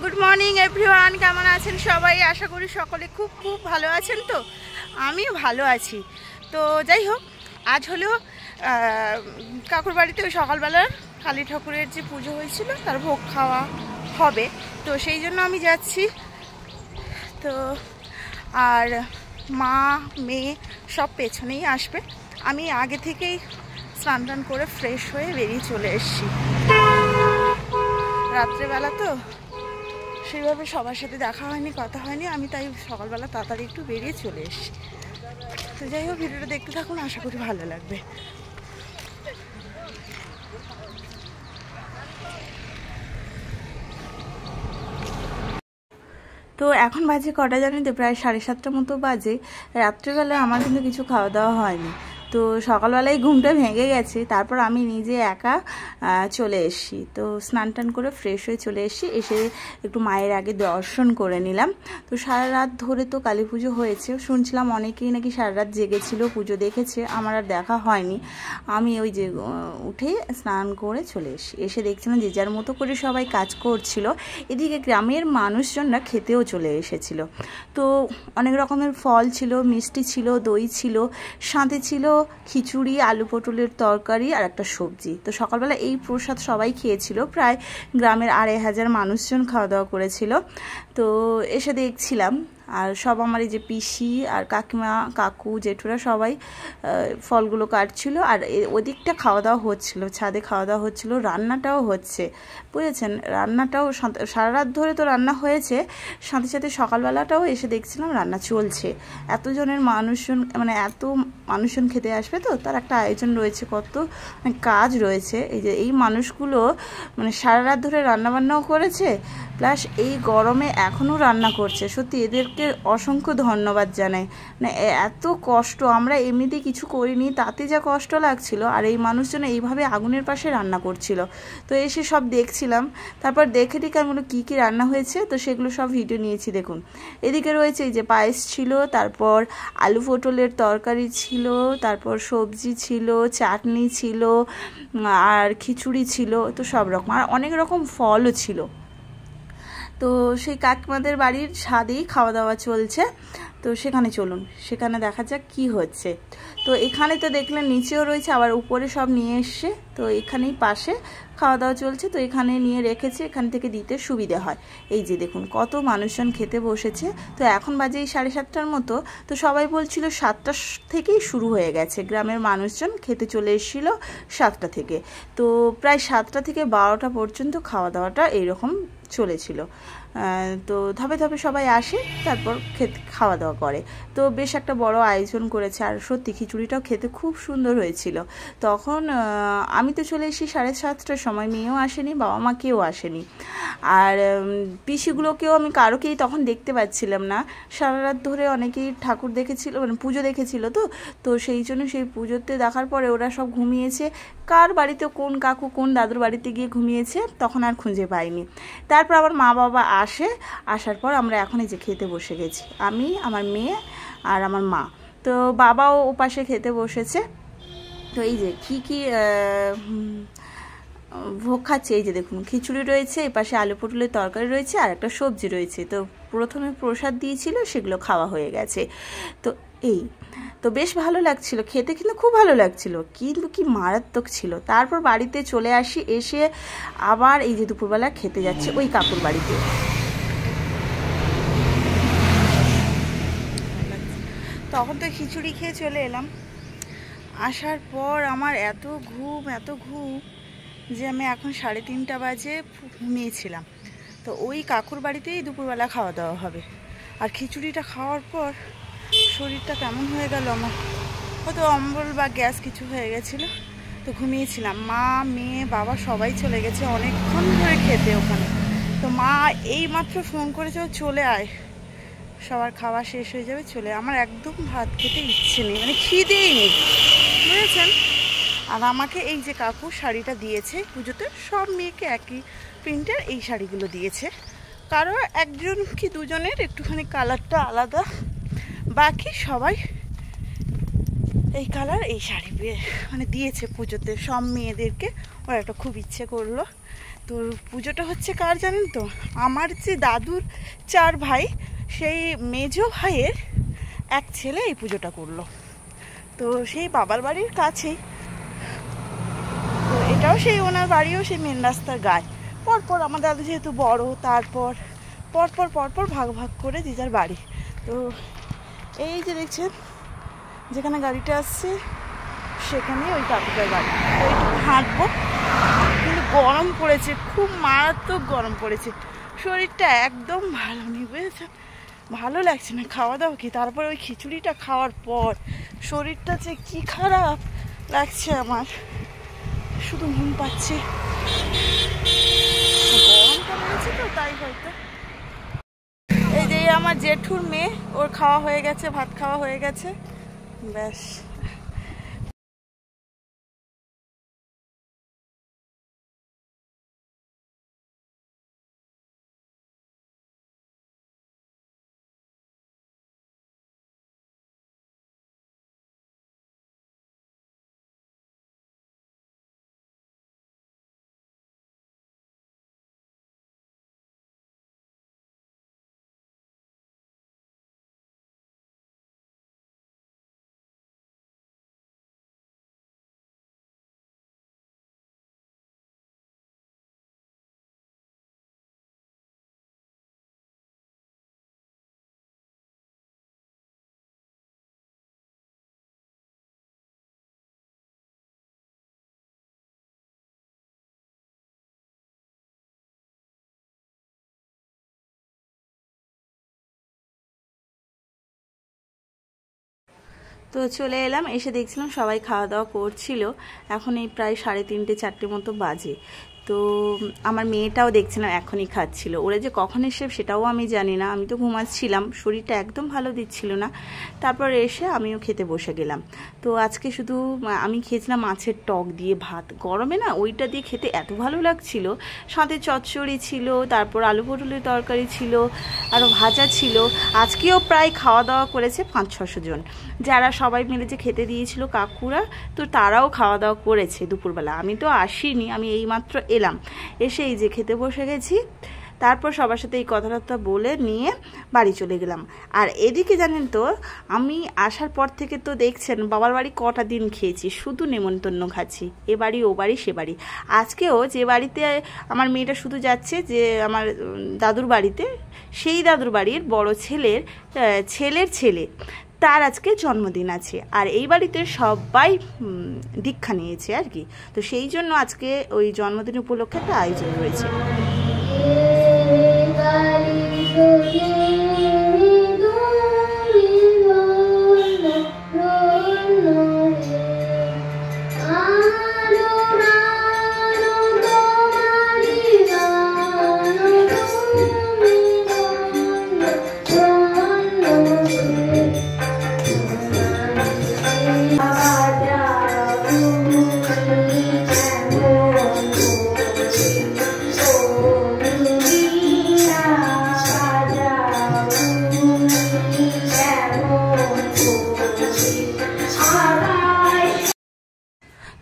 Good morning everyone, কেমন আছেন সবাই? আশা করি সকলে খুব খুব ভালো আছেন। তো আমিও ভালো আছি। তো যাই হোক, আজ হলো কাকুর বাড়িতে ওই সকালবেলার কালী ঠাকুরের যে পুজো হয়েছিল তার ভোগ খাওয়া হবে, তো সেই জন্য আমি যাচ্ছি। তো আর মা মেয়ে সব পেছনেই আসবে। আমি আগে থেকেই স্নান টান করে ফ্রেশ হয়ে বেরিয়ে চলে এসেছি। রাত্রেবেলা তো সেইভাবে সবার সাথে দেখা হয়নি, কথা হয়নি, আমি তাই সকালবেলা তাড়াতাড়ি একটু বেরিয়ে চলে এসেছি। তো যাই হোক, ভিডিওটা দেখতে থাকুন, আশা করি ভালো লাগবে। তো এখন বাজে কটা জানি তো, প্রায় 7:30টার মতো বাজে। রাত্রেবেলা আমার কিন্তু কিছু খাওয়া দাওয়া হয়নি। তো সকালবেলায় ঘুমটা ভেঙে গেছে, তারপর আমি নিজে একা চলে এসেছি। তো স্নান টান করে ফ্রেশ হয়ে চলে এসেছি, এসে একটু মায়ের আগে দর্শন করে নিলাম। তো সারা রাত ধরে তো কালী পুজো হয়েছে, শুনছিলাম অনেকেই নাকি সারা রাত জেগেছিল, পুজো দেখেছে। আমার আর দেখা হয়নি। আমি ওই যে উঠে স্নান করে চলে এসেছি। এসে দেখছিলাম যে যার মতো করে সবাই কাজ করছিল। এদিকে গ্রামের মানুষজনরা খেতেও চলে এসেছিল। তো অনেক রকমের ফল ছিল, মিষ্টি ছিল, দই ছিল, সাথে ছিল খিচুড়ি, আলু পটলের তরকারি আর একটা সবজি। তো সকালবেলা এই প্রসাদ সবাই খেয়েছিল, প্রায় গ্রামের 2500 মানুষজন খাওয়া দাওয়া করেছিল। তো এসে দেখছিলাম, আর সব আমার এই যে পিসি আর কাকিমা, কাকু, জেঠুরা সবাই ফলগুলো কাটছিল। আর ওদিকটা খাওয়া দাওয়া হচ্ছিল, ছাদে খাওয়া দাওয়া হচ্ছিল, রান্নাটাও হচ্ছে, বুঝেছেন? রান্নাটাও সারা রাত ধরে তো রান্না হয়েছে, সাথে সাথে সকালবেলাটাও এসে দেখছিলাম রান্না চলছে। এতজনের মানুষজন, মানে এত মানুষজন খেতে আসবে, তো তার একটা আয়োজন রয়েছে, কত কাজ রয়েছে। এই যে এই মানুষগুলো মানে সারা রাত ধরে রান্নাবান্নাও করেছে, প্লাস এই গরমে এখনও রান্না করছে। সত্যি এদেরকে অসংখ্য ধন্যবাদ জানাই। মানে এত কষ্ট, আমরা এমনিতে কিছু করিনি, তাতে যা কষ্ট লাগছিল, আর এই মানুষজন এইভাবে আগুনের পাশে রান্না করছিল। তো এসে সব দেখছিলাম, তারপর দেখে আমি কী কী রান্না হয়েছে, তো সেগুলো সব ভিডিও নিয়েছি, দেখুন। এদিকে রয়েছে এই যে পায়েস ছিল, তারপর আলু পটলের তরকারি ছিল, তারপর সবজি ছিল, চাটনি ছিল, আর খিচুড়ি ছিল, তো সব রকম, আর অনেক রকম ফলও ছিল। তো সেই কাকিমাদের বাড়ির ছাদেই খাওয়া দাওয়া চলছে। তো সেখানে চলুন, সেখানে দেখা যাক কি হচ্ছে। তো এখানে তো দেখলেন নিচেও রয়েছে, আবার উপরে সব নিয়ে এসছে। তো এখানেই পাশে খাওয়া দাওয়া চলছে, তো এখানে নিয়ে রেখেছে, এখান থেকে দিতে সুবিধে হয়। এই যে দেখুন কত মানুষজন খেতে বসেছে। তো এখন বাজে এই 7:30টার মতো। তো সবাই বলছিল 7টা থেকেই শুরু হয়ে গেছে, গ্রামের মানুষজন খেতে চলে এসেছিল 7টা থেকে। তো প্রায় 7টা থেকে 12টা পর্যন্ত খাওয়া দাওয়াটা এইরকম চলেছিল। তো ধাপে ধাপে সবাই আসে, তারপর খাওয়া দাওয়া করে। তো বেশ একটা বড় আয়োজন করেছে, আর সত্যি খিচুড়িটাও খেতে খুব সুন্দর হয়েছিল। তখন আমি তো চলে এসেছি 7:30টার সময়, মেয়েও আসেনি, বাবা মা কেউ আসেনি, আর পিসিগুলোকেও আমি কারোকেই তখন দেখতে পাচ্ছিলাম না। সারা রাত ধরে অনেকেই ঠাকুর দেখেছিল, মানে পুজো দেখেছিল, তো সেই জন্য সেই পুজোতে দেখার পরে ওরা সব ঘুমিয়েছে। কার বাড়িতে কোন কাকু কোন দাদুর বাড়িতে গিয়ে ঘুমিয়েছে, তখন আর খুঁজে পাইনি। তারপর আমার মা বাবা আসার পর আমরা এখন এই যে খেতে বসে গেছি, আমি, আমার মেয়ে আর আমার মা। তো বাবাও ওপাশে খেতে বসেছে। তো এই যে কী কী ভোগ খাচ্ছে, এই যে দেখুন খিচুড়ি রয়েছে, এই পাশে আলু পটলের তরকারি রয়েছে, আর একটা সবজি রয়েছে। তো প্রথমে প্রসাদ দিয়েছিল, সেগুলো খাওয়া হয়ে গেছে। তো তো বেশ ভালো লাগছিল খেতে, কিন্তু খুব ভালো লাগছিল, কিন্তু কি মারাত্মক ছিল। তারপর বাড়িতে চলে আসি, এসে আবার এই যে দুপুরবেলা খেতে যাচ্ছে ওই কাকুর বাড়িতে। তখন তো খিচুড়ি খেয়ে চলে এলাম। আসার পর আমার এত ঘুম যে আমি এখন 3:30 বাজে ঘুমিয়েছিলাম। তো ওই কাকুর বাড়িতেই দুপুরবেলা খাওয়া দাওয়া হবে। আর খিচুড়িটা খাওয়ার পর শরীরটা কেমন হয়ে গেল আমার, হয়তো অম্বল বা গ্যাস কিছু হয়ে গেছিলো। তো ঘুমিয়েছিলাম, মা মেয়ে বাবা সবাই চলে গেছে অনেকক্ষণ ধরে খেতে ওখানে। তো মা এই মাত্র ফোন করেছে, চলে আয়, সবার খাওয়া শেষ হয়ে যাবে, চলে। আমার একদম ভাত খেতে ইচ্ছে নেই, মানে খিদেই নেই, বুঝেছেন? আর আমাকে এই যে কাকু শাড়িটা দিয়েছে পুজোতে, সব মেয়েকে একই প্রিন্টের এই শাড়িগুলো দিয়েছে। কারো একজন কি দুজনের একটুখানি কালারটা আলাদা, বাকি সবাই এই কালার এই শাড়ি মানে দিয়েছে পুজোতে সব মেয়েদেরকে। ওর একটা খুব ইচ্ছে করলো, তো তো পুজোটা হচ্ছে কার জানেন তো? আমার যে দাদুর 4 ভাই, সেই মেজো ভাইয়ের এক ছেলে এই পুজোটা করলো। তো সেই বাবার বাড়ির কাছেই, তো এটাও সেই ওনার বাড়িও সেই মেন রাস্তার গায়ে। পরপর আমার দাদু যেহেতু বড়, তারপর পরপর ভাগ ভাগ করে যে যার বাড়ি। তো এই যে দেখছেন যেখানে গাড়িটা আসছে সেখানে ওই কাকুটার বাড়ি। তো একটু হাঁটবো, কিন্তু গরম পড়েছে, খুব মারাত্মক গরম পড়েছে। শরীরটা একদম ভালো নেই, বুঝেছেন? ভালো লাগছে না। খাওয়া দাওয়া কি, তারপর ওই খিচুড়িটা খাওয়ার পর শরীরটা যে কি খারাপ লাগছে আমার, শুধু ঘুম পাচ্ছে। গরমটা পড়েছে তো তাই হয়তো। এই যে আমার জেঠুর মেয়ে, ওর খাওয়া হয়ে গেছে, ভাত খাওয়া হয়ে গেছে, ব্যাস। তো চলে এলাম, এসে দেখছিলাম সবাই খাওয়া দাওয়া করছিল। এখন এই প্রায় 3:30 4টে মতো বাজে। তো আমার মেয়েটাও দেখছিলাম এখনই খাচ্ছিল। ওরা যে কখন এসে সেটাও আমি জানি না, আমি তো ঘুমাচ্ছিলাম, শরীরটা একদম ভালো দিচ্ছিল না। তারপর এসে আমিও খেতে বসে গেলাম। তো আজকে শুধু আমি খেয়েছিলাম মাছের টক দিয়ে ভাত, গরমে না ওইটা দিয়ে খেতে এত ভালো লাগছিল। সাথে চচ্চড়ি ছিল, তারপর আলু পটলের তরকারি ছিল, আরও ভাজা ছিল। আজকেও প্রায় খাওয়া দাওয়া করেছে 500-600 জন, যারা সবাই মিলে যে খেতে দিয়েছিল কাকুরা, তো তারাও খাওয়া দাওয়া করেছে দুপুরবেলা। আমি তো আসিনি, আমি এইমাত্র এলাম, এসে এই যে খেতে বসে গেছি। তারপর সবার সাথে এই কথাবার্তা বলে নিয়ে বাড়ি চলে গেলাম। আর এদিকে জানেন তো, আমি আসার পর থেকে তো দেখছেন বাবার বাড়ি কটা দিন খেয়েছি, শুধু নেমন্তন্ন খাচ্ছি, এ বাড়ি ও বাড়ি সে বাড়ি। আজকেও যে বাড়িতে আমার মেয়েটা শুধু যাচ্ছে, যে আমার দাদুর বাড়িতে, সেই দাদুর বাড়ির বড় ছেলের ছেলে, তার আজকে জন্মদিন আছে। আর এই বাড়িতে সবাই দীক্ষা নিয়েছে আর কি। তো সেই জন্য আজকে ওই জন্মদিন উপলক্ষে একটা আয়োজন রয়েছে।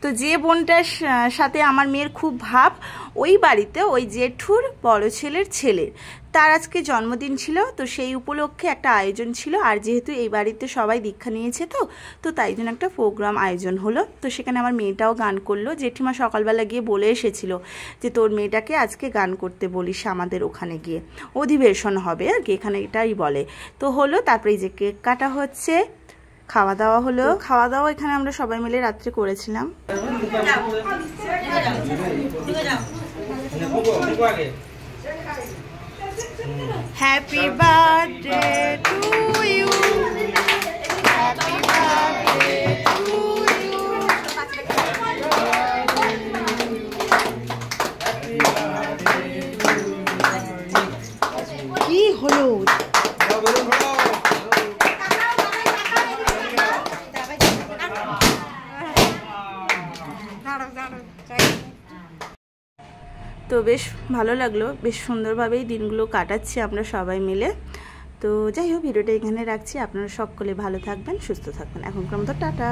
তো যে বোনটার সাথে আমার মেয়ের খুব ভাব, ওই বাড়িতে ওই জেঠুর বড় ছেলের তার আজকে জন্মদিন ছিল। তো সেই উপলক্ষে একটা আয়োজন ছিল। আর যেহেতু এই বাড়িতে সবাই দীক্ষা নিয়েছে, তো তাই জন্য একটা প্রোগ্রাম আয়োজন হলো। তো সেখানে আমার মেয়েটাও গান করলো। জেঠিমা সকালবেলা গিয়ে বলে এসেছিল যে তোর মেয়েটাকে আজকে গান করতে বলিস আমাদের ওখানে গিয়ে, অধিবেশন হবে আর কি, এখানে এটাই বলে। তো হলো, তারপরে এই যে কেক কাটা হচ্ছে, খাওয়া দাওয়া হলো। খাওয়া দাওয়া এখানে আমরা সবাই মিলে রাত্রে করেছিলাম। Happy birthday to you, happy birthday to you. কি হলো? তো বেশ ভালো লাগলো, বেশ সুন্দরভাবেই দিনগুলো কাটাচ্ছি আমরা সবাই মিলে। তো যাই হোক, ভিডিওটা এখানে রাখছি। আপনারা সকলে ভালো থাকবেন, সুস্থ থাকবেন। এখনকার মতো টাটা।